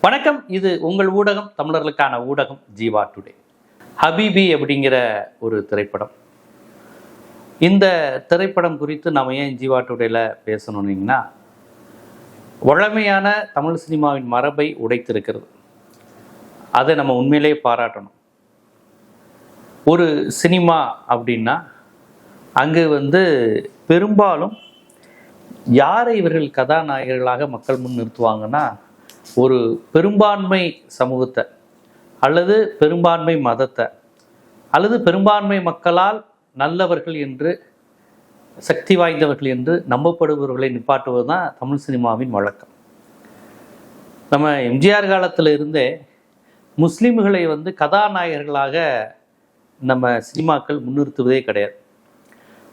வணக்கம். இது உங்கள் ஊடகம், தமிழர்களுக்கான ஊடகம் ஜீவா டுடே. ஹபீபி அப்படிங்கிற ஒரு திரைப்படம். இந்த திரைப்படம் குறித்து நாம் ஏன் ஜீவா டுடேல பேசணும்னீங்கன்னா, வழமையான தமிழ் சினிமாவின் மரபை உடைத்திருக்கிறது. அதை நம்ம உண்மையிலேயே பாராட்டணும். ஒரு சினிமா அப்படின்னா அங்கு பெரும்பாலும் யாரை இவர்கள் கதாநாயகர்களாக மக்கள் முன் நிறுத்துவாங்கன்னா, ஒரு பெரும்பான்மை சமூகத்தை அல்லது பெரும்பான்மை மதத்தை அல்லது பெரும்பான்மை மக்களால் நல்லவர்கள் என்று, சக்தி வாய்ந்தவர்கள் என்று நம்பப்படுபவர்களை நிப்பாட்டுவது தான் தமிழ் சினிமாவின் வழக்கம். நம்ம எம்ஜிஆர் காலத்தில் இருந்தே முஸ்லீம்களை கதாநாயகர்களாக நம்ம சினிமாக்கள் முன்னிறுத்துவதே கிடையாது.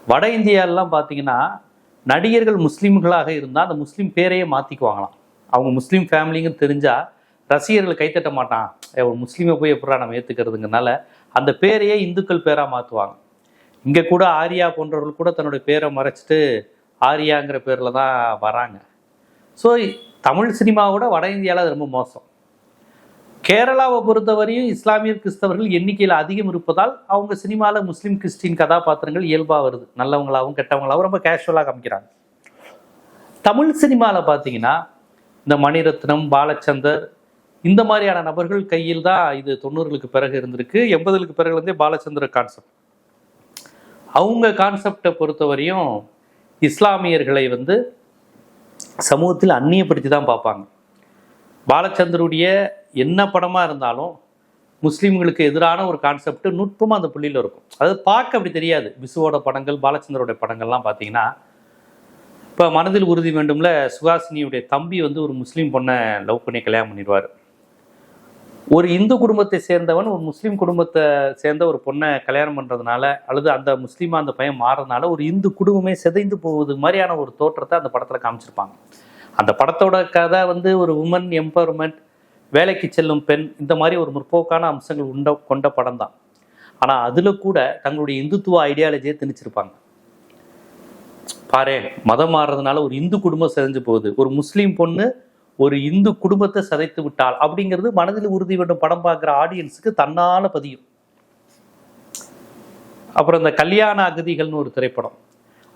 வட இந்தியாலெலாம் பார்த்திங்கன்னா, நடிகர்கள் முஸ்லீம்களாக இருந்தால் அந்த முஸ்லீம் பேரையே மாற்றிக்குவாங்களாம். அவங்க முஸ்லீம் ஃபேமிலிங்கன்னு தெரிஞ்சால் ரசிகர்கள் கைத்தட்ட மாட்டான், ஒரு முஸ்லீமை போய் எப்படா நம்ம ஏற்றுக்கிறதுங்கனால அந்த பேரையே இந்துக்கள் பேராக மாற்றுவாங்க. இங்கே கூட ஆரியா போன்றவர்கள் கூட தன்னுடைய பேரை மறைச்சிட்டு ஆரியாங்கிற பேரில் தான் வராங்க. ஸோ தமிழ் சினிமாவோட வட இந்தியாவில் அது ரொம்ப மோசம். கேரளாவை பொறுத்தவரையும் இஸ்லாமியர் கிறிஸ்தவர்கள் எண்ணிக்கையில் அதிகம் இருப்பதால் அவங்க சினிமாவில் முஸ்லீம் கிறிஸ்டின் கதாபாத்திரங்கள் இயல்பாக வருது. நல்லவங்களாகவும் கெட்டவங்களாகவும் ரொம்ப கேஷுவலாக காமிக்கிறாங்க. தமிழ் சினிமாவில் பார்த்தீங்கன்னா, இந்த மணிரத்னம், பாலச்சந்தர் இந்த மாதிரியான நபர்கள் கையில் தான் இது 90களுக்கு பிறகு இருந்திருக்கு. 80களுக்கு பிறகு பாலச்சந்திர கான்செப்ட். அவங்க கான்செப்டை பொறுத்தவரையும் இஸ்லாமியர்களை சமூகத்தில் அந்நியப்படுத்தி தான் பார்ப்பாங்க. பாலச்சந்தருடைய என்ன படமாக இருந்தாலும் முஸ்லீம்களுக்கு எதிரான ஒரு கான்செப்ட் நுட்பமாக அந்த புள்ளியில் இருக்கும். அது பார்க்க அப்படி தெரியாது. விசுவோட படங்கள், பாலச்சந்தருடைய படங்கள்லாம் பார்த்தீங்கன்னா, இப்போ மனதில் உறுதி வேண்டும்ல, சுஹாசினியுடைய தம்பி ஒரு முஸ்லீம் பொண்ணை லவ் பண்ணி கல்யாணம் பண்ணிடுவார். ஒரு இந்து குடும்பத்தை சேர்ந்தவன் ஒரு முஸ்லீம் குடும்பத்தை சேர்ந்த ஒரு பொண்ணை கல்யாணம் பண்ணுறதுனால அல்லது அந்த முஸ்லீமாக அந்த பையன் மாறுறதுனால ஒரு இந்து குடும்பமே சிதைந்து போகுது மாதிரியான ஒரு தோற்றத்தை அந்த படத்தில் காமிச்சிருப்பாங்க. அந்த படத்தோட கதை ஒரு உமன் எம்பவர்மெண்ட், வேலைக்கு செல்லும் பெண், இந்த மாதிரி ஒரு முற்போக்கான அம்சங்கள் கொண்ட படம் தான். ஆனால் அதில் கூட தங்களுடைய இந்துத்துவ ஐடியாலஜியை திணிச்சிருப்பாங்க. பாரு, மதம் மாறுறதுனால ஒரு இந்து குடும்பம் சிதைஞ்சு போகுது, ஒரு முஸ்லீம் பொண்ணு ஒரு இந்து குடும்பத்தை சிதைத்து விட்டாள் அப்படிங்கிறது மனதில் உறுதி வேண்டும் படம் பார்க்குற ஆடியன்ஸுக்கு தன்னால பதியும். அப்புறம் இந்த கல்யாண அகதிகள்னு ஒரு திரைப்படம்,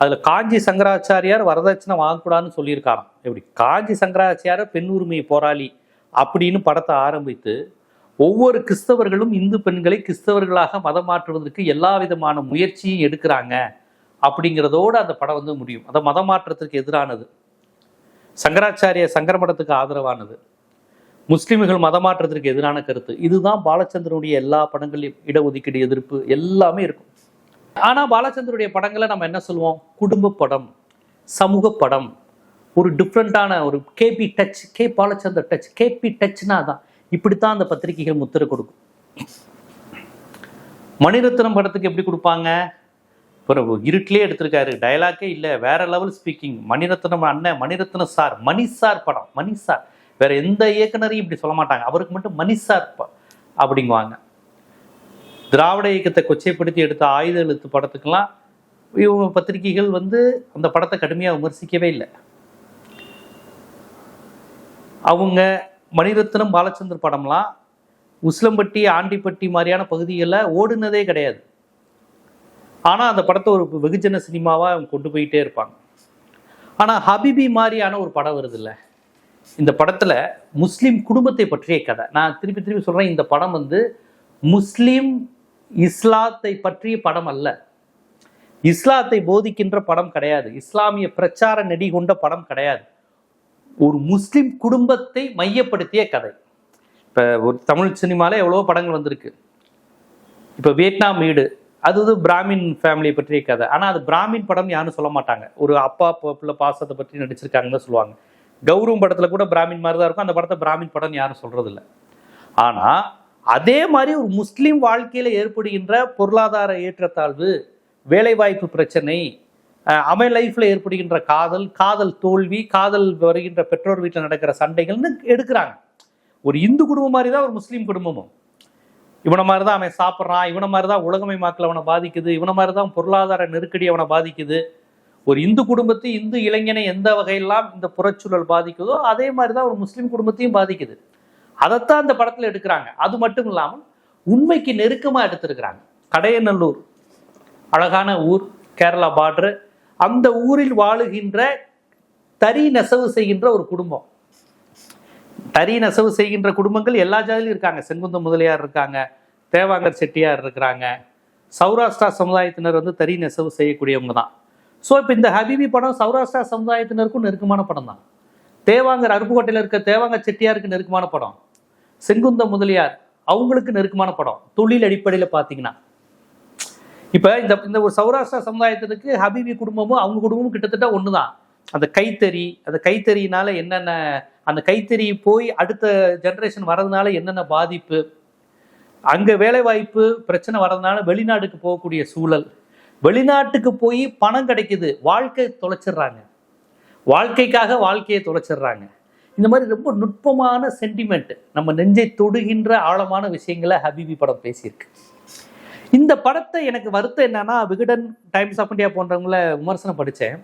அதில் காஞ்சி சங்கராச்சாரியார் வரதட்சணை வாங்கக்கூடாதுன்னு சொல்லியிருக்காராம். எப்படி காஞ்சி சங்கராச்சாரியார் பெண் உரிமை போராளி அப்படின்னு படத்தை ஆரம்பித்து ஒவ்வொரு கிறிஸ்தவர்களும் இந்து பெண்களை கிறிஸ்தவர்களாக மதம் மாற்றுவதற்கு எல்லா விதமான முயற்சியும் எடுக்கிறாங்க அப்படிங்கிறதோடு அந்த படம் முடியும். அதை மதம் மாற்றத்திற்கு எதிரானது, சங்கராச்சாரிய சங்கரமடத்துக்கு ஆதரவானது, முஸ்லிம்கள் மதமாற்றத்திற்கு எதிரான கருத்து. இதுதான் பாலச்சந்தருடைய எல்லா படங்களையும் இடஒதுக்கீடு எதிர்ப்பு எல்லாமே இருக்கும். ஆனால் பாலச்சந்தருடைய படங்களை நம்ம என்ன சொல்லுவோம்? குடும்ப படம், சமூக படம், ஒரு டிஃப்ரெண்ட்டான ஒரு KB touch, K Balachander touch, KB டச்னா தான் இப்படித்தான் அந்த பத்திரிகைகள் முத்திரை கொடுக்கும். மணிரத்னம் படத்துக்கு எப்படி கொடுப்பாங்க? இப்போ இருட்டிலே எடுத்திருக்காரு, டைலாக்கே இல்லை, வேற லெவல் ஸ்பீக்கிங். மணிரத்னம் அண்ணன், மணிரத்னம் சார், மணி சார் படம், மணி சார். வேற எந்த இயக்குனரையும் இப்படி சொல்ல மாட்டாங்க, அவருக்கு மட்டும் மணி சார் அப்படிங்குவாங்க. திராவிட இயக்கத்தை கொச்சைப்படுத்தி எடுத்த ஆயுத எழுத்து படத்துக்கெல்லாம் இவங்க பத்திரிகைகள் அந்த படத்தை கடுமையாக விமர்சிக்கவே இல்லை. அவங்க மணிரத்னம், பாலச்சந்தர் படம்லாம் உசிலம்பட்டி, ஆண்டிப்பட்டி மாதிரியான பகுதிகளில் ஓடுனதே கிடையாது. ஆனால் அந்த படத்தை ஒரு வெகுஜன சினிமாவாக அவங்க கொண்டு போயிட்டே இருப்பாங்க. ஆனால் ஹபீபி மாதிரியான ஒரு படம் வருது இல்லை, இந்த படத்தில் முஸ்லீம் குடும்பத்தை பற்றிய கதை. நான் திருப்பி திருப்பி சொல்கிறேன், இந்த படம் முஸ்லீம் இஸ்லாத்தை பற்றிய படம் அல்ல, இஸ்லாத்தை போதிக்கின்ற படம் கிடையாது, இஸ்லாமிய பிரச்சார நெடி கொண்ட படம் கிடையாது, ஒரு முஸ்லீம் குடும்பத்தை மையப்படுத்திய கதை. இப்போ ஒரு தமிழ் சினிமாவில் எவ்வளோ படங்கள் வந்திருக்கு. இப்போ வியட்நாம் வீடு, அது பிராமின் ஃபேமிலியை பற்றிய கதை. ஆனால் அது பிராமின் படம் யாரும் சொல்ல மாட்டாங்க, ஒரு அப்பா பிள்ளை பாசத்தை பற்றி நடிச்சிருக்காங்கன்னு சொல்லுவாங்க. கௌரவம் படத்தில் கூட பிராமின் மாதிரி தான் இருக்கும், அந்த படத்தை பிராமின் படம் யாரும் சொல்றதில்லை. ஆனால் அதே மாதிரி ஒரு முஸ்லீம் வாழ்க்கையில் ஏற்படுகின்ற பொருளாதார ஏற்றத்தாழ்வு, வேலைவாய்ப்பு பிரச்சனை, அவன் லைஃப்பில் ஏற்படுகின்ற காதல் தோல்வி, காதல் வருகின்ற பெற்றோர் வீட்டில் நடக்கிற சண்டைகள்னு எடுக்கிறாங்க. ஒரு இந்து குடும்பம் மாதிரி தான் ஒரு முஸ்லீம் குடும்பமும். இவனை மாதிரி தான் அவன் சாப்பிட்றான், இவனை மாதிரி தான் உலகமயமாக்கல் அவனை பாதிக்குது, இவனை மாதிரி தான் பொருளாதார நெருக்கடி அவனை பாதிக்குது. ஒரு இந்து குடும்பத்தை, இந்து இளைஞனை எந்த வகையெல்லாம் இந்த புறச்சூழல் பாதிக்குதோ அதே மாதிரி தான் ஒரு முஸ்லீம் குடும்பத்தையும் பாதிக்குது. அதைத்தான் அந்த படத்துல எடுக்கிறாங்க. அது மட்டும் இல்லாமல் உண்மைக்கு நெருக்கமா எடுத்திருக்கிறாங்க. கடையநல்லூர் அழகான ஊர், கேரளா பார்டர். அந்த ஊரில் வாழுகின்ற தறி நெசவு செய்கின்ற ஒரு குடும்பம். தறி நெசவு செய்கின்ற குடும்பங்கள் எல்லா ஜாதியிலும் இருக்காங்க. செங்குந்த முதலியார் இருக்காங்க, தேவாங்கர் செட்டியார் இருக்கிறாங்க. சௌராஷ்டிரா சமுதாயத்தினர் வந்து தறி நெசவு செய்யக்கூடியவங்க தான். ஸோ இப்போ இந்த ஹபீபி படம் சௌராஷ்டிரா சமுதாயத்தினருக்கும் நெருக்கமான படம் தான். தேவாங்கர் அருப்புக்கோட்டையில் இருக்க தேவாங்கர் செட்டியாருக்கு நெருக்கமான படம். செங்குந்த முதலியார் அவங்களுக்கு நெருக்கமான படம். தொழில் அடிப்படையில் பார்த்தீங்கன்னா இப்போ இந்த ஒரு சௌராஷ்டிரா சமுதாயத்திற்கு ஹபீபி குடும்பமும் அவங்க குடும்பமும் கிட்டத்தட்ட ஒன்று தான். அந்த கைத்தறி, அந்த கைத்தறியினால என்னென்ன, அந்த கைத்தறி போய் அடுத்த ஜென்ரேஷன் வர்றதுனால என்னென்ன பாதிப்பு, அங்கே வேலைவாய்ப்பு பிரச்சனை வர்றதுனால வெளிநாட்டுக்கு போகக்கூடிய சூழல், வெளிநாட்டுக்கு போய் பணம் கிடைக்குது, வாழ்க்கை தொலைச்சிடுறாங்க, வாழ்க்கைக்காக வாழ்க்கையை தொலைச்சிடுறாங்க. இந்த மாதிரி ரொம்ப நுட்பமான சென்டிமெண்ட், நம்ம நெஞ்சை தொடுகின்ற ஆழமான விஷயங்களை ஹபீபி படம் பேசியிருக்கு. இந்த படத்தை எனக்கு வருத்தம் என்னன்னா, விகடன், டைம்ஸ் ஆஃப் இந்தியா போன்றவங்கள விமர்சனம் படித்தேன்.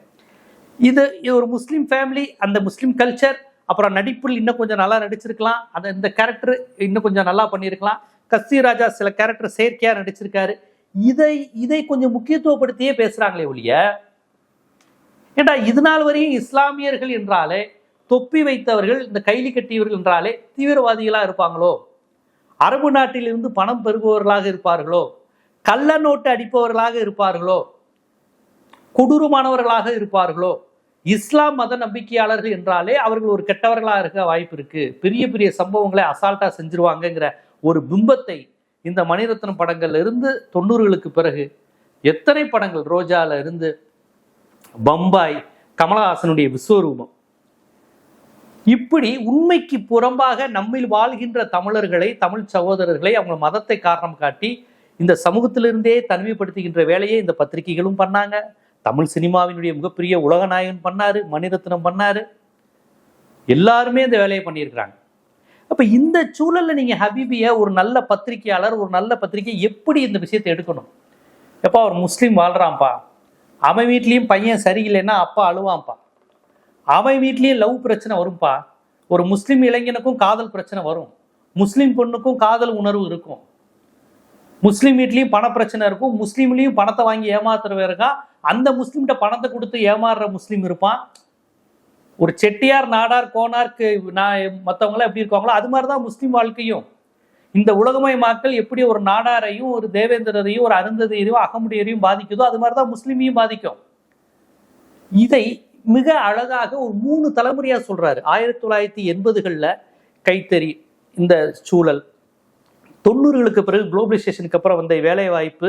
இது ஒரு முஸ்லீம் ஃபேமிலி, அந்த முஸ்லீம் கல்ச்சர், அப்புறம் நடிப்பில் இன்னும் கொஞ்சம் நல்லா நடிச்சிருக்கலாம், இந்த கேரக்டர் இன்னும் கொஞ்சம் நல்லா பண்ணியிருக்கலாம். கஸ்தூரி ராஜா சில கேரக்டர் செயற்கையாக நடிச்சிருக்காரு. இதை கொஞ்சம் முக்கியத்துவப்படுத்தியே பேசுறாங்களே ஒழிய, ஏண்டா இது நாள் வரையும் இஸ்லாமியர்கள் என்றாலே, தொப்பி வைத்தவர்கள், இந்த கைலி கட்டியவர்கள் என்றாலே தீவிரவாதிகளாக இருப்பாங்களோ, அரபு நாட்டிலிருந்து பணம் பெறுபவர்களாக இருப்பார்களோ, கள்ள நோட்டு அடிப்பவர்களாக இருப்பார்களோ, கொடூரமானவர்களாக இருப்பார்களோ, இஸ்லாம் மத நம்பிக்கையாளர்கள் என்றாலே அவர்கள் ஒரு கெட்டவர்களாக இருக்க வாய்ப்பு இருக்கு, பெரிய பெரிய சம்பவங்களை அசால்ட்டா செஞ்சிருவாங்கங்கிற ஒரு பிம்பத்தை இந்த மணிரத்னம் படங்கள்ல இருந்து 90களுக்கு பிறகு எத்தனை படங்கள், ரோஜால இருந்து பம்பாய், கமலஹாசனுடைய விஸ்வரூபம், இப்படி உண்மைக்கு புறம்பாக நம்மில் வாழ்கின்ற தமிழர்களை, தமிழ் சகோதரர்களை அவங்க மதத்தை காரணம் காட்டி இந்த சமூகத்திலிருந்தே தனிமைப்படுத்துகின்ற வேலையை இந்த பத்திரிகைகளும் பண்ணாங்க. தமிழ் சினிமாவினுடைய மிகப்பெரிய உலகநாயகன் பண்ணாரு, மணிரத்னம் பண்ணாரு, எல்லாருமே இந்த வேலையை பண்ணியிருக்கிறாங்க. அப்ப இந்த சூழல்ல நீங்க ஹபீபிய ஒரு நல்ல பத்திரிகையாளர், ஒரு நல்ல பத்திரிகை எப்படி இந்த விஷயத்தை எடுக்கணும்? எப்பா அவர் முஸ்லீம் வாழ்றான்ப்பா, அவன் வீட்லயும் பையன் சரியில்லைன்னா அப்பா அழுவான்ப்பா, அவன் வீட்லயும் லவ் பிரச்சனை வரும்பா, ஒரு முஸ்லீம் இளைஞனுக்கும் காதல் பிரச்சனை வரும், முஸ்லீம் பொண்ணுக்கும் காதல் உணர்வு இருக்கும், முஸ்லீம் வீட்லயும் பண பிரச்சனை இருக்கும், முஸ்லீம்லயும் பணத்தை வாங்கி ஏமாத்துறவன் இருக்கான், அந்த முஸ்லீம்கிட்ட பணத்தை கொடுத்து ஏமாறுற முஸ்லீம் இருப்பான். ஒரு செட்டியார், நாடார், கோனார்க்கு மற்றவங்களாம் எப்படி இருக்காங்களோ அது மாதிரிதான் முஸ்லீம் வாழ்க்கையும். இந்த உலகமயமாக்கல் எப்படி ஒரு நாடாரையும், ஒரு தேவேந்திரரையும், ஒரு அருந்ததியரையும், அகமுடையரையும் பாதிக்குதோ அது மாதிரிதான் முஸ்லீமையும் பாதிக்கும். இதை மிக அழகாக ஒரு 3 தலைமுறையா சொல்றாரு. 1980களில் கைத்தறி இந்த சூழல், 90களுக்கு பிறகு குளோபலைசேஷனுக்கு அப்புறம் வந்த வேலை வாய்ப்பு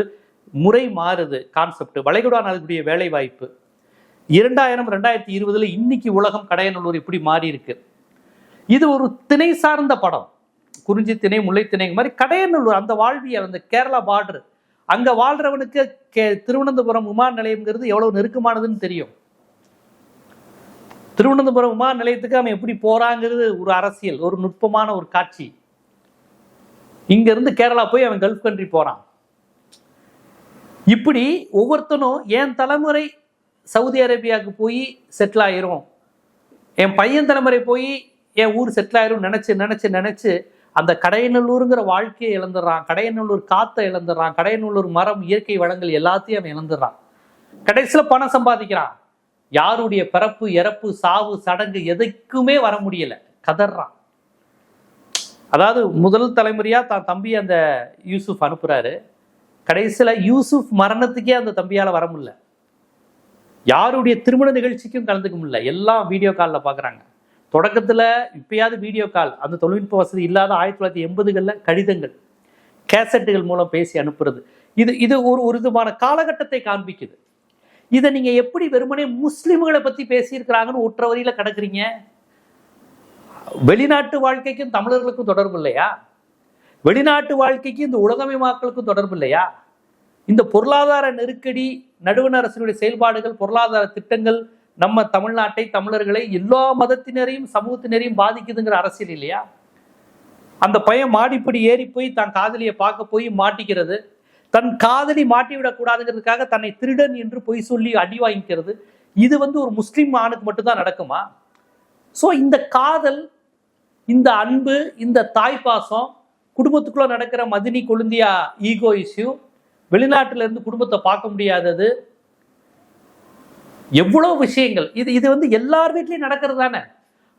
முறை மாறுது, கான்செப்ட் வளைகுடா நாடுகளுடைய வேலை வாய்ப்பு 2000 2020 இன்னைக்கு உலகம் கடையநல்லூர் இப்படி மாறி இருக்கு. இது ஒரு திணை சார்ந்த படம், குறிஞ்சி திணை, முல்லை திணை மாதிரி கடையநல்லூர் அந்த வாழ்வியல், அந்த கேரளா பார்டர், அங்க வாழ்றவனுக்கு திருவனந்தபுரம் விமான நிலையம்ங்கிறது எவ்வளவு நெருக்கமானதுன்னு தெரியும். திருவனந்தபுரம் விமான நிலையத்துக்கு அவன் எப்படி போறாங்கிறது ஒரு அரசியல், ஒரு நுட்பமான ஒரு காட்சி. இங்க இருந்து கேரளா போய் அவன் கல்ஃப் கண்ட்ரி போறான். இப்படி ஒவ்வொருத்தனும் என் தலைமுறை சவுதி அரேபியாவுக்கு போய் செட்டில் ஆயிரும், என் பையன் தலைமுறை போய் என் ஊர் செட்டில் ஆயிரும் நினைச்சு நினைச்சு நினைச்சு அந்த கடையநல்லூருங்கிற வாழ்க்கையை இழந்துடுறான், கடையநல்லூர் காத்தை இழந்துடுறான், கடையநல்லூர் மரம், இயற்கை வளங்கள் எல்லாத்தையும் அவன் இழந்துடுறான். கடைசியில் பணம் சம்பாதிக்கிறான், யாருடைய பிறப்பு, இறப்பு, சாவு, சடங்கு எதுக்குமே வர முடியல, கதறான். அதாவது முதல் தலைமுறையா தான் தம்பி அந்த யூசுப் அனுப்புறாரு, கடைசியில் யூசுப் மரணத்துக்கே அந்த தம்பியால வர முடியல, யாருடைய திருமண நிகழ்ச்சிக்கும் கலந்துக்க முடியல, எல்லாம் வீடியோ காலில் பார்க்குறாங்க. தொடக்கத்தில் இப்பயாவது வீடியோ கால், அந்த தொழில்நுட்ப வசதி இல்லாத 1980களில் கடிதங்கள், கேசட்டுகள் மூலம் பேசி அனுப்புறது, இது ஒரு விதமான காலகட்டத்தை காண்பிக்குது. இதை நீங்க எப்படி வெறுமனே முஸ்லிம்களை பத்தி பேசியிருக்கிறாங்கன்னு ஒற்றை வரியில கிடக்குறீங்க? வெளிநாட்டு வாழ்க்கைக்கும் தமிழர்களுக்கும் தொடர்பு இல்லையா? வெளிநாட்டு வாழ்க்கைக்கு இந்த உலகமயமாக்கலுக்கும் தொடர்பு இல்லையா? இந்த பொருளாதார நெருக்கடி, நடுவண் அரசினுடைய செயல்பாடுகள், பொருளாதார திட்டங்கள் நம்ம தமிழ்நாட்டை, தமிழர்களை, எல்லா மதத்தினரையும் சமூகத்தினரையும் பாதிக்குதுங்கிற அரசியல் இல்லையா? அந்த பையன் மாடிப்படி ஏறி போய் தான் காதலியை பார்க்க போய் மாட்டிக்கிறது, தன் காதலி மாட்டி விடக்கூடாதுங்கிறதுக்காக தன்னை திருடன் என்று பொய் சொல்லி அடி வாங்கிக்கிறது, இது ஒரு முஸ்லீம் ஆணுக்கு மட்டும்தான் நடக்குமா? ஸோ இந்த காதல், இந்த அன்பு, இந்த தாய்ப்பாசம், குடும்பத்துக்குள்ள நடக்கிற மதினி கொழுந்தியா ஈகோ இஷ்யூ, வெளிநாட்டுல இருந்து குடும்பத்தை பார்க்க முடியாதது, எவ்வளவு விஷயங்கள். இது வந்து எல்லார் வீட்லயும் நடக்கிறது தானே.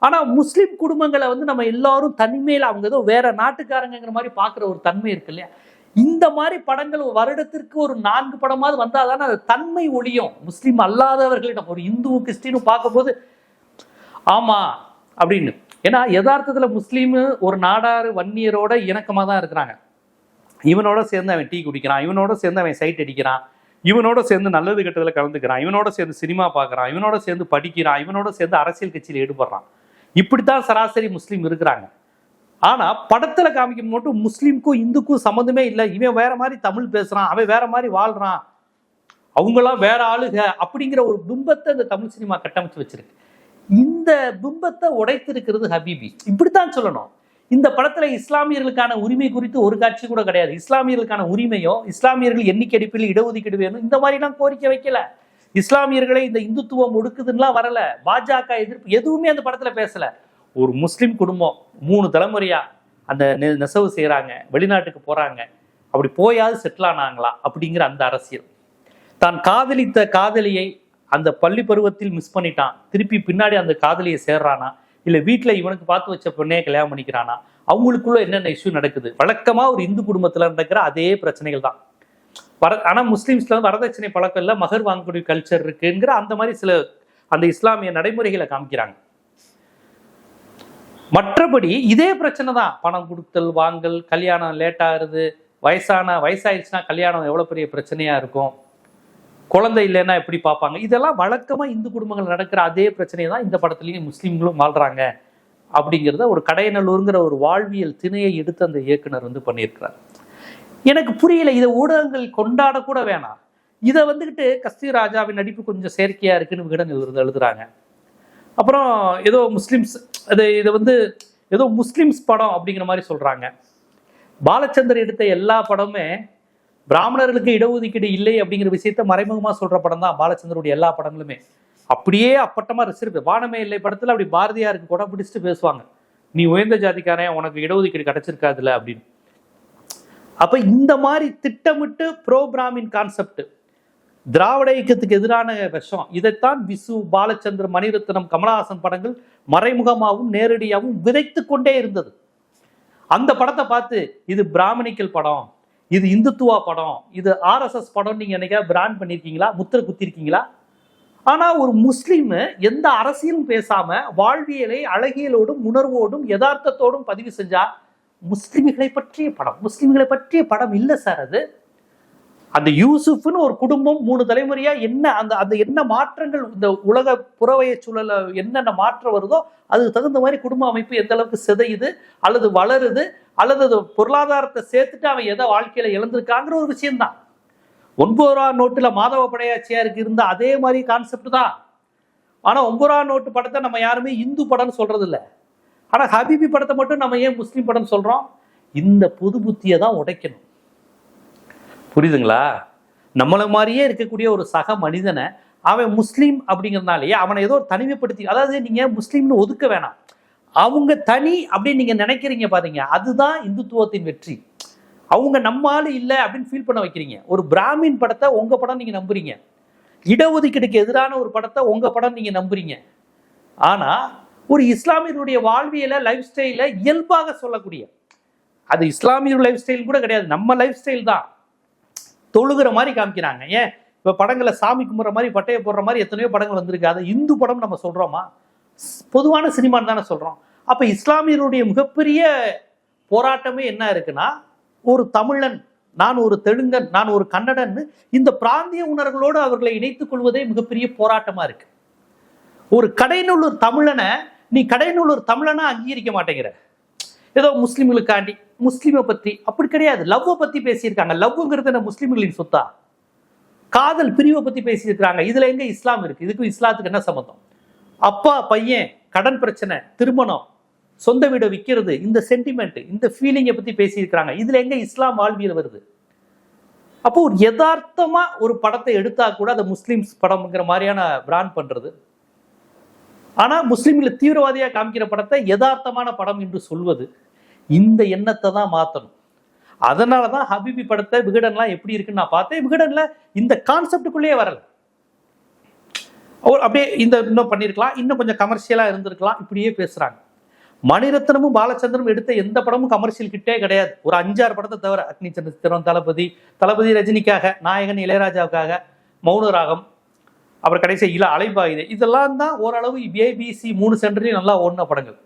ஆனா முஸ்லிம் குடும்பங்களை வந்து நம்ம எல்லாரும் தனிமையில அவங்க ஏதோ வேற நாட்டுக்காரங்கிற மாதிரி பாக்குற ஒரு தன்மை இருக்கு இல்லையா. இந்த மாதிரி படங்கள் வருடத்திற்கு ஒரு 4 படமாவது வந்தாதானே அது தன்மை ஒழியும் முஸ்லிம் அல்லாதவர்களிடம். ஒரு இந்து கிறிஸ்டினும் பார்க்கும்போது ஆமா அப்படின்னு. ஏன்னா யதார்த்தத்துல முஸ்லீம் ஒரு நாடாறு வன்னியரோட இணக்கமா தான் இருக்கிறாங்க. இவனோட சேர்ந்து அவன் டீ குடிக்கிறான், இவனோட சேர்ந்து அவன் சைட் அடிக்கிறான், இவனோட சேர்ந்து நல்லது கெட்டதுல கலந்துக்கிறான், இவனோட சேர்ந்து சினிமா பார்க்கறான், இவனோட சேர்ந்து படிக்கிறான், இவனோட சேர்ந்து அரசியல் கட்சியில் ஈடுபடுறான். இப்படித்தான் சராசரி முஸ்லீம் இருக்கிறாங்க. ஆனா படத்துல காமிக்கும் மட்டும் முஸ்லீமுக்கும் இந்துக்கும் சம்மந்தமே இல்லை. இவன் வேற மாதிரி தமிழ் பேசுறான், அவன் வேற மாதிரி வாழ்றான், அவங்களாம் வேற ஆளுக அப்படிங்கிற ஒரு பிம்பத்தை இந்த தமிழ் சினிமா கட்டமைச்சு வச்சிருக்கு. இந்த பிம்பத்தை உடைத்திருக்கிறது ஹபீபி. இப்படித்தான் சொல்லணும். இந்த படத்துல இஸ்லாமியர்களுக்கான உரிமை குறித்து ஒரு காட்சி கூட கிடையாது. இஸ்லாமியர்களுக்கான உரிமையோ, இஸ்லாமியர்கள் எண்ணிக்கை அடிப்பில் இடஒதுக்கீடு வேணும், இந்த மாதிரிலாம் கோரிக்கை வைக்கல. இஸ்லாமியர்களை இந்த இந்துத்துவம் ஒடுக்குதுன்னா வரல. பாஜக எதிர்ப்பு எதுவுமே அந்த படத்துல பேசல. ஒரு முஸ்லிம் குடும்பம் 3 தலைமுறையா அந்த நெசவு செய்யறாங்க, வெளிநாட்டுக்கு போறாங்க, அப்படி போயாவது செட்டில் ஆனாங்களா அப்படிங்கிற அந்த அரசியல். தான் காதலித்த காதலியை அந்த பள்ளி பருவத்தில் மிஸ் பண்ணிட்டான், திருப்பி பின்னாடி அந்த காதலியை சேர்றானா, இல்ல வீட்டுல இவனுக்கு பார்த்து வச்ச பொண்ணையே கல்யாணம் பண்ணிக்கிறானா, அவங்களுக்குள்ள என்னென்ன இஷ்யூ நடக்குது. வழக்கமா ஒரு இந்து குடும்பத்துல நடக்கிற அதே பிரச்சனைகள் தான். ஆனா முஸ்லிம்ஸ்ல வரதட்சணை பழக்கம் இல்ல, மகர் வாங்கக்கூடிய கல்ச்சர் இருக்குங்கிற அந்த மாதிரி சில அந்த இஸ்லாமிய நடைமுறைகளை காமிக்கிறாங்க. மற்றபடி இதே பிரச்சனை தான். பணம் கொடுத்தல் வாங்கல், கல்யாணம் லேட் ஆகுது, வயசாயிடுச்சுன்னா கல்யாணம் எவ்வளவு பெரிய பிரச்சனையா இருக்கும், குழந்தை இல்லைன்னா எப்படி பார்ப்பாங்க. இதெல்லாம் வழக்கமா இந்து குடும்பங்கள் நடக்கிற அதே பிரச்சனையை தான் இந்த படத்துலயும் முஸ்லீம்களும் வாழ்றாங்க அப்படிங்கிறத ஒரு கடையநல்லூருங்கிற ஒரு வாழ்வியல் திணையை எடுத்து அந்த இயக்குனர் வந்து பண்ணியிருக்கிறார். எனக்கு புரியல, இதை ஊடகங்கள் கொண்டாட கூட வேணாம். இதை வந்துகிட்டு கஸ்தூரி ராஜாவின் நடிப்பு கொஞ்சம் செயற்கையா இருக்குன்னு விகடன் எழுதுறாங்க. அப்புறம் ஏதோ முஸ்லிம்ஸ் இதை வந்து ஏதோ முஸ்லிம்ஸ் படம் அப்படிங்கிற மாதிரி சொல்றாங்க. பாலச்சந்தர் எடுத்த எல்லா படமுமே பிராமணர்களுக்கு இடஒதுக்கீடு இல்லை அப்படிங்கிற விஷயத்த மறைமுகமா சொல்ற படம் தான் பாலச்சந்தருடைய எல்லா படங்களுமே. அப்படியே அப்பட்டமா ரிசர்வ். வானமே இல்லை படத்துல அப்படி பாரதியாருக்கு கூட பிடிச்சிட்டு பேசுவாங்க, நீ உயர்ந்த ஜாதிக்காரன், உனக்கு இடஒதுக்கீடு கிடைச்சிருக்காதுல அப்படின்னு. அப்ப இந்த மாதிரி திட்டமிட்டு ப்ரோ பிராமின் கான்செப்ட், திராவிட இயக்கத்துக்கு எதிரான விஷம், இதைத்தான் விசு, பாலச்சந்தர், மணிரத்னம், கமலஹாசன் படங்கள் மறைமுகமாகவும் நேரடியாகவும் விதைத்து கொண்டே இருந்தது. அந்த படத்தை பார்த்து இது பிராமணிக்கல் படம், இது இந்துத்துவா படம், இது RSS படம் நீங்க என்னைக்கா பிராண்ட் பண்ணிருக்கீங்களா, முத்திரை குத்திருக்கீங்களா? ஆனா ஒரு முஸ்லீம் எந்த அரசியலும் பேசாம வாழ்வியலை அழகியலோடும் உணர்வோடும் யதார்த்தத்தோடும் பதிவு செஞ்சா முஸ்லிம்களை பற்றிய படம். முஸ்லிம்களை பற்றிய படம் இல்லை சார் அது. அந்த யூசுப்னு ஒரு குடும்பம் 3 தலைமுறையா என்ன அந்த என்ன மாற்றங்கள் இந்த உலக புறவய சூழல என்னென்ன மாற்றம் வருதோ அதுக்கு தகுந்த மாதிரி குடும்ப அமைப்பு எந்த அளவுக்கு சிதையுது அல்லது வளருது அல்லது அது பொருளாதாரத்தை சேர்த்துட்டு அவன் எதை வாழ்க்கையில இழந்திருக்காங்கிற ஒரு விஷயம்தான். 9ஆம் நோட்டுல மாதவ படையாச்சியாருக்கு இருந்த அதே மாதிரி கான்செப்ட் தான். ஆனா 9ஆம் நோட்டு படத்தை நம்ம யாருமே இந்து படம்னு சொல்றது இல்லை. ஆனா ஹபீபி படத்தை மட்டும் நம்ம ஏன் முஸ்லீம் படம் சொல்றோம்? இந்த புது புத்தியை தான் உடைக்கணும். புரியுதுங்களா? நம்மள மாதிரியே இருக்கக்கூடிய ஒரு சக மனிதனை அவன் முஸ்லீம் அப்படிங்கிறதுனாலேயே அவனை ஏதோ தனிமைப்படுத்தி, அதாவது நீங்க முஸ்லீம்னு ஒதுக்க வேணாம், அவங்க தனி அப்படின்னு நீங்க நினைக்கிறீங்க பாருங்க, அதுதான் இந்துத்துவத்தின் வெற்றி. அவங்க நம்மால இல்லை அப்படின்னு ஃபீல் பண்ண வைக்கிறீங்க. ஒரு பிராமின் படத்தை உங்க படம் நீங்க நம்புறீங்க, இடஒதுக்கீடுக்கு எதிரான ஒரு படத்தை உங்க படம் நீங்க நம்புறீங்க. ஆனா ஒரு இஸ்லாமியருடைய வாழ்வியலை லைஃப் ஸ்டைல இயல்பாக சொல்லக்கூடிய, அது இஸ்லாமியர் லைஃப் ஸ்டைல் கூட கிடையாது, நம்ம லைஃப் ஸ்டைல் தான், தொழுகிற மாதிரி காமிக்கிறாங்க. ஏன் இப்ப படங்களை சாமி கும்பிட்ற மாதிரி பட்டையை போடுற மாதிரி எத்தனையோ படங்கள் வந்திருக்கு. அதை இந்து படம் நம்ம சொல்றோமா? பொதுவான சினிமான்னு தானே சொல்றோம். அப்ப இஸ்லாமியருடைய மிகப்பெரிய போராட்டமே என்ன இருக்குன்னா, ஒரு தமிழன், நான் ஒரு தெலுங்கன், நான் ஒரு கன்னடன், இந்த பிராந்திய உணர்வுகளோடு அவர்களை இணைத்துக் கொள்வதே மிகப்பெரிய போராட்டமா இருக்கு. ஒரு கடைநல்லூர் தமிழனை நீ கடைநல்லூர் தமிழனா அங்கீகரிக்க மாட்டேங்கிற. ஏதோ முஸ்லிம்களுக்காண்டி முஸ்லிமை பத்தி அப்படி கிடையாது, லவ்வை பத்தி பேசியிருக்காங்க. லவ்ங்கிறது என்ன முஸ்லிம்களின் சொத்தா? காதல் பிரிவை பத்தி பேசியிருக்கிறாங்க. இதுல எங்க இஸ்லாம் இருக்கு? இதுக்கும் இஸ்லாத்துக்கு என்ன சம்பந்தம்? அப்பா பையன், கடன் பிரச்சனை, திருமணம், சொந்த வீடை விற்கிறது, இந்த சென்டிமெண்ட், இந்த ஃபீலிங்கை பத்தி பேசியிருக்கிறாங்க. இதுல எங்க இஸ்லாம் வாழ்வியல் வருது? அப்போ ஒரு யதார்த்தமா ஒரு படத்தை எடுத்தா கூட அதை முஸ்லிம்ஸ் படம்ங்கிற மாதிரியான பிராண்ட் பண்றது ஆனா முஸ்லீம்களை தீவிரவாதியா காமிக்கிற படத்தை யதார்த்தமான படம் என்று சொல்வது, இந்த எண்ணத்தை தான் மாத்தணும். அதனாலதான் ஹபீபி படத்தை விகடன்லாம் எப்படி இருக்குன்னு நான் பார்த்தேன். விகடன்ல இந்த கான்செப்டுக்குள்ளேயே வரல. அப்படியே இந்த இன்னும் பண்ணிருக்கலாம், இன்னும் கொஞ்சம் கமர்ஷியலா இருந்திருக்கலாம், இப்படியே பேசுறாங்க. மணிரத்னமும் பாலச்சந்திரனும் எடுத்த எந்த படமும் கமர்ஷியல் கிட்டே கிடையாது. ஒரு 5-6 படத்தை தவிர, அக்னி சந்திரன், தளபதி ரஜினிக்காக, நாயகன் இளையராஜாவுக்காக, மௌன ராகம், அப்புறம் கடைசி அலைபாயுதே, இதெல்லாம் தான் ஓரளவு ஏபிசி 3 சென்டர்லையும் நல்லா ஓடின படங்கள்.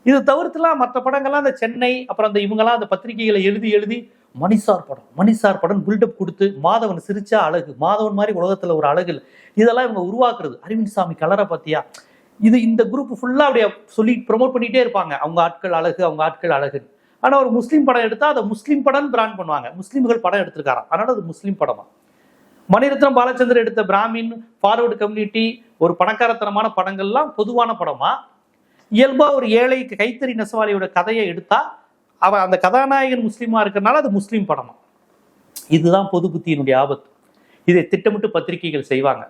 இது தவிர்த்துலாம் மற்ற படங்கள்லாம் அந்த சென்னை, அப்புறம் அந்த இவங்கெல்லாம் அந்த பத்திரிகைகளை எழுதி மணிசார் படம் பில்டப் கொடுத்து, மாதவன் சிரிச்சா அழகு, மாதவன் மாதிரி உலகத்துல ஒரு அழகு, இதெல்லாம் இவங்க உருவாக்குறது. அரவிந்த் சாமி கலரை பத்தியா, இது இந்த குரூப் ஃபுல்லா அப்படியே சொல்லி ப்ரொமோட் பண்ணிட்டே இருப்பாங்க, அவங்க ஆட்கள் அழகு. ஆனா ஒரு முஸ்லீம் படம் எடுத்தா அதை முஸ்லீம் படம் பிராண்ட் பண்ணுவாங்க. முஸ்லீம்கள் படம் எடுத்திருக்காராம், அதனால அது முஸ்லீம் படமா. மணிரத்னம் பாலச்சந்தர் எடுத்த பிராமின், ஃபார்வர்டு கம்யூனிட்டி, ஒரு பணக்காரத்தனமான படங்கள்லாம் பொதுவான படமா, இயல்பா ஒரு ஏழை கைத்தறி நெசவாளியோட கதையை எடுத்தா அவன் அந்த கதாநாயகன் முஸ்லீமா இருக்கிறனால அது முஸ்லீம் படமா. இதுதான் பொது புத்தியினுடைய ஆபத்து. இதை திட்டமிட்டு பத்திரிகைகள் செய்வாங்க.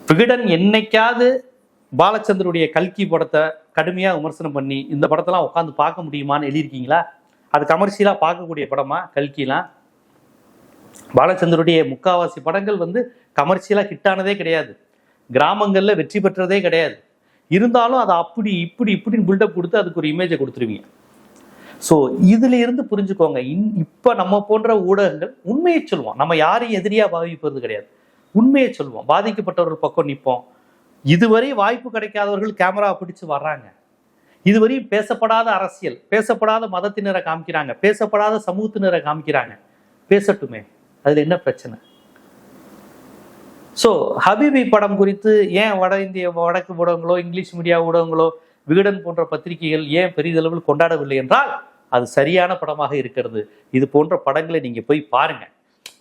விகடன் என்னைக்காவது பாலச்சந்தருடைய கல்கி படத்தை கடுமையா விமர்சனம் பண்ணி இந்த படத்தெல்லாம் உட்காந்து பார்க்க முடியுமான்னு எழுதியிருக்கீங்களா? அது கமர்ஷியலா பார்க்கக்கூடிய படமா கல்கிலாம்? பாலச்சந்தருடைய முக்காவாசி படங்கள் கமர்ஷியலா ஹிட்டானதே கிடையாது, கிராமங்கள்ல வெற்றி பெற்றதே கிடையாது. இருந்தாலும் அதை அப்படி இப்படின்னு பில்டப் கொடுத்து அதுக்கு ஒரு இமேஜை கொடுத்துருவீங்க. ஸோ இதுல இருந்து புரிஞ்சுக்கோங்க, இப்ப நம்ம போன்ற ஊடகங்கள் உண்மையை சொல்லுவோம், நம்ம யாரையும் எதிரியா பாவிப்பது கிடையாது, உண்மையை சொல்லுவோம், பாதிக்கப்பட்டவர்கள் பக்கம் நிற்போம். இதுவரை வாய்ப்பு கிடைக்காதவர்கள் கேமரா பிடிச்சு வர்றாங்க. இதுவரையும் பேசப்படாத அரசியல், பேசப்படாத மதத்தினரை காமிக்கிறாங்க, பேசப்படாத சமூகத்தினரை காமிக்கிறாங்க. பேசட்டுமே, அதுல என்ன பிரச்சனை? ஸோ ஹபீபி படம் குறித்து ஏன் வடக்கு ஊடகங்களோ இங்கிலீஷ் மீடியா ஊடகங்களோ விகடன் போன்ற பத்திரிகைகள் ஏன் பெரிதளவில் கொண்டாடவில்லை என்றால் அது சரியான படமாக இருக்கிறது. இது போன்ற படங்களை நீங்க போய் பாருங்க.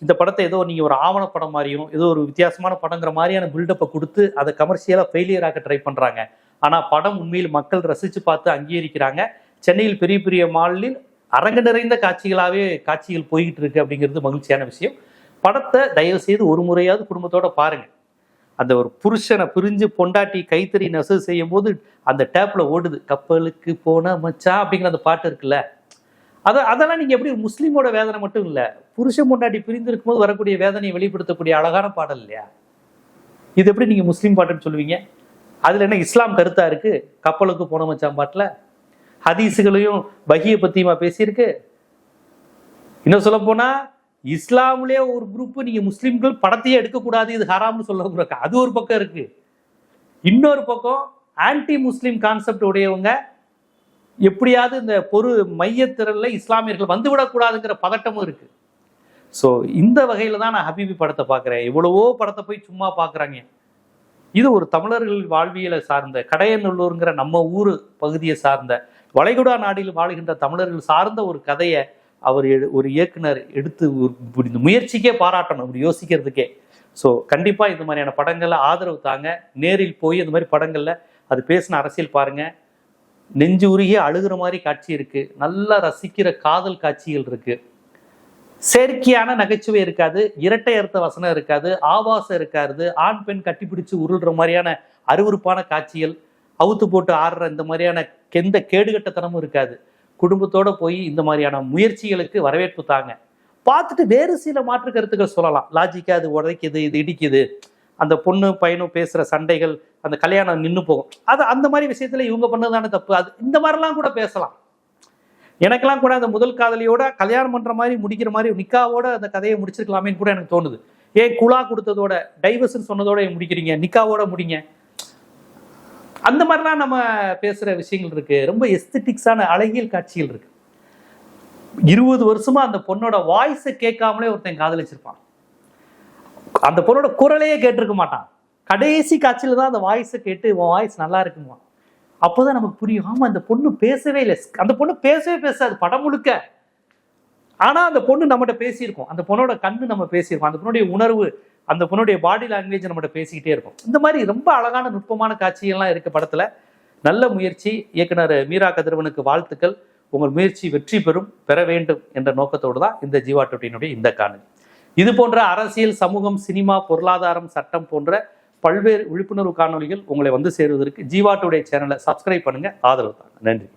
இந்த படத்தை ஏதோ நீங்க ஒரு ஆவண படம் மாதிரியும் ஏதோ ஒரு வித்தியாசமான படங்கிற மாதிரியான பில்டப்பை கொடுத்து அதை கமர்ஷியலா ஃபெயிலியர் ஆக்க ட்ரை பண்றாங்க. ஆனா படம் உண்மையில் மக்கள் ரசிச்சு பார்த்து அங்கீகரிக்கிறாங்க. சென்னையில் பெரிய பெரிய மாலில் அரங்கு நிறைந்த காட்சிகள் போய்கிட்டு இருக்கு அப்படிங்கிறது மகிழ்ச்சியான விஷயம். படத்தை தயவு செய்து ஒரு முறையாவது குடும்பத்தோட பாருங்க. அந்த ஒரு புருஷனை பிரிஞ்சு பொண்டாட்டி கைத்தறி நெசவு செய்யும் போது அந்த டேப்ல ஓடுது, கப்பலுக்கு போன மச்சா அப்படிங்கிற அந்த பாட்டு இருக்குல்ல, அதெல்லாம் நீங்க எப்படி முஸ்லீமோட வேதனை மட்டும் இல்ல, புருஷன் பொண்டாட்டி பிரிந்து இருக்கும்போது வரக்கூடிய வேதனையை வெளிப்படுத்தக்கூடிய அழகான பாடல் இல்லையா? இது எப்படி நீங்க முஸ்லீம் பாட்டுன்னு சொல்லுவீங்க? அதுல என்ன இஸ்லாம் கருத்தா இருக்கு? கப்பலுக்கு போன மச்சான் பாட்டுல ஹதீஸுகளையும் பகியை பத்தியுமா பேசியிருக்கு? இன்னும் சொல்ல போனா இஸ்லாம்லயே ஒரு குரூப் நீங்க முஸ்லிம்கள் படத்தையே எடுக்கக்கூடாது, இது ஹராம்னு சொல்ல, அது ஒரு பக்கம் இருக்கு. இன்னொரு பக்கம் ஆன்டி முஸ்லிம் கான்செப்ட் உடையவங்க எப்படியாவது இந்த மையத்திரல்ல இஸ்லாமியர்கள் வந்துவிடக்கூடாதுங்கிற பதட்டமும் இருக்கு. ஸோ இந்த வகையில தான் நான் ஹபீபி படத்தை பார்க்குறேன். எவ்வளவோ படத்தை போய் சும்மா பார்க்குறாங்க. இது ஒரு தமிழர்கள் வாழ்வியலை சார்ந்த, கடையநல்லூருங்கிற நம்ம ஊர் பகுதியை சார்ந்த, வளைகுடா நாடில் வாழ்கின்ற தமிழர்கள் சார்ந்த ஒரு கதையை ஒரு இயக்குனர் எடுத்து இந்த முயற்சிக்கே பாராட்டணும், அப்படி யோசிக்கிறதுக்கே. ஸோ கண்டிப்பாக இந்த மாதிரியான படங்கள்ல ஆதரவு தாங்க. நேரில் போய் இந்த மாதிரி படங்கள்ல அது பேசின அரசியல் பாருங்க. நெஞ்சு உருகிய அழுகிற மாதிரி காட்சி இருக்கு, நல்லா ரசிக்கிற காதல் காட்சிகள் இருக்கு, செயற்கையான நகைச்சுவை இருக்காது, இரட்டை அர்த்த வசனம் இருக்காது, ஆபாசம் இருக்காது, ஆண் பெண் கட்டிப்பிடிச்சு உருள்ற மாதிரியான அருவருப்பான காட்சிகள், அவுத்து போட்டு ஆடுற இந்த மாதிரியான எந்த கேடுகட்டத்தனமும் இருக்காது. குடும்பத்தோட போய் இந்த மாதிரியான முயற்சிகளுக்கு வரவேற்பு தாங்க. பார்த்துட்டு வேறு சில மாற்று கருத்துக்கள் சொல்லலாம், லாஜிக்கா அது உடைக்குது, இது இடிக்குது, அந்த பொண்ணு பையனும் பேசுற சண்டைகள், அந்த கல்யாணம் நின்று போகும், அது அந்த மாதிரி விஷயத்துல இவங்க பண்ணதான தப்பு, அது இந்த மாதிரிலாம் கூட பேசலாம். எனக்கெல்லாம் கூட அந்த முதல் காதலியோட கல்யாணம் பண்ற மாதிரி முடிக்கிற மாதிரி நிக்காவோட அந்த கதையை முடிச்சிருக்கலாமேன்னு கூட எனக்கு தோணுது. ஏன் குலா கொடுத்ததோட டைவர்ஸ்ன்னு சொன்னதோட முடிக்கிறீங்க, நிக்காவோட முடிங்க. அந்த மாதிரிலாம் நம்ம பேசுற விஷயங்கள் இருக்கு. ரொம்ப எஸ்தட்டிக்ஸான அழகியல் காட்சிகள் இருக்கு. 20 வருஷமா அந்த பொண்ணோட வாய்ஸை கேட்காமலே ஒருத்தன் காதலிச்சிருப்பான். அந்த பொண்ணோட குரலையே கேட்டிருக்க மாட்டான். கடைசி காட்சியில தான் அந்த வாய்ஸை கேட்டு உன் வாய்ஸ் நல்லா இருக்குமா, அப்போதான் நமக்கு புரியும், ஆமா அந்த பொண்ணு பேசவே இல்லை, அந்த பொண்ணு பேசவே பேசாது படம் முழுக்க. ஆனா அந்த பொண்ணு நம்மகிட்ட பேசியிருக்கோம், அந்த பொண்ணோட கண்ணு நம்ம பேசியிருக்கோம், அந்த பொண்ணுடைய உணர்வு, அந்த பொண்ணுடைய பாடி லாங்குவேஜ் நம்மகிட்ட பேசிக்கிட்டே இருக்கும். இந்த மாதிரி ரொம்ப அழகான நுட்பமான காட்சிகள்லாம் இருக்கு படத்துல. நல்ல முயற்சி. இயக்குனர் மீரா கதிரவனுக்கு வாழ்த்துக்கள். உங்கள் முயற்சி வெற்றி பெற வேண்டும் என்ற நோக்கத்தோடு தான் இந்த ஜீவா டுவெட்டியினுடைய இந்த காணொலி. இது போன்ற அரசியல், சமூகம், சினிமா, பொருளாதாரம், சட்டம் போன்ற பல்வேறு விழிப்புணர்வு காணொளிகள் உங்களை வந்து சேருவதற்கு ஜீவா டுடே சேனலை சப்ஸ்கிரைப் பண்ணுங்க, ஆதரவு தாங்க. நன்றி.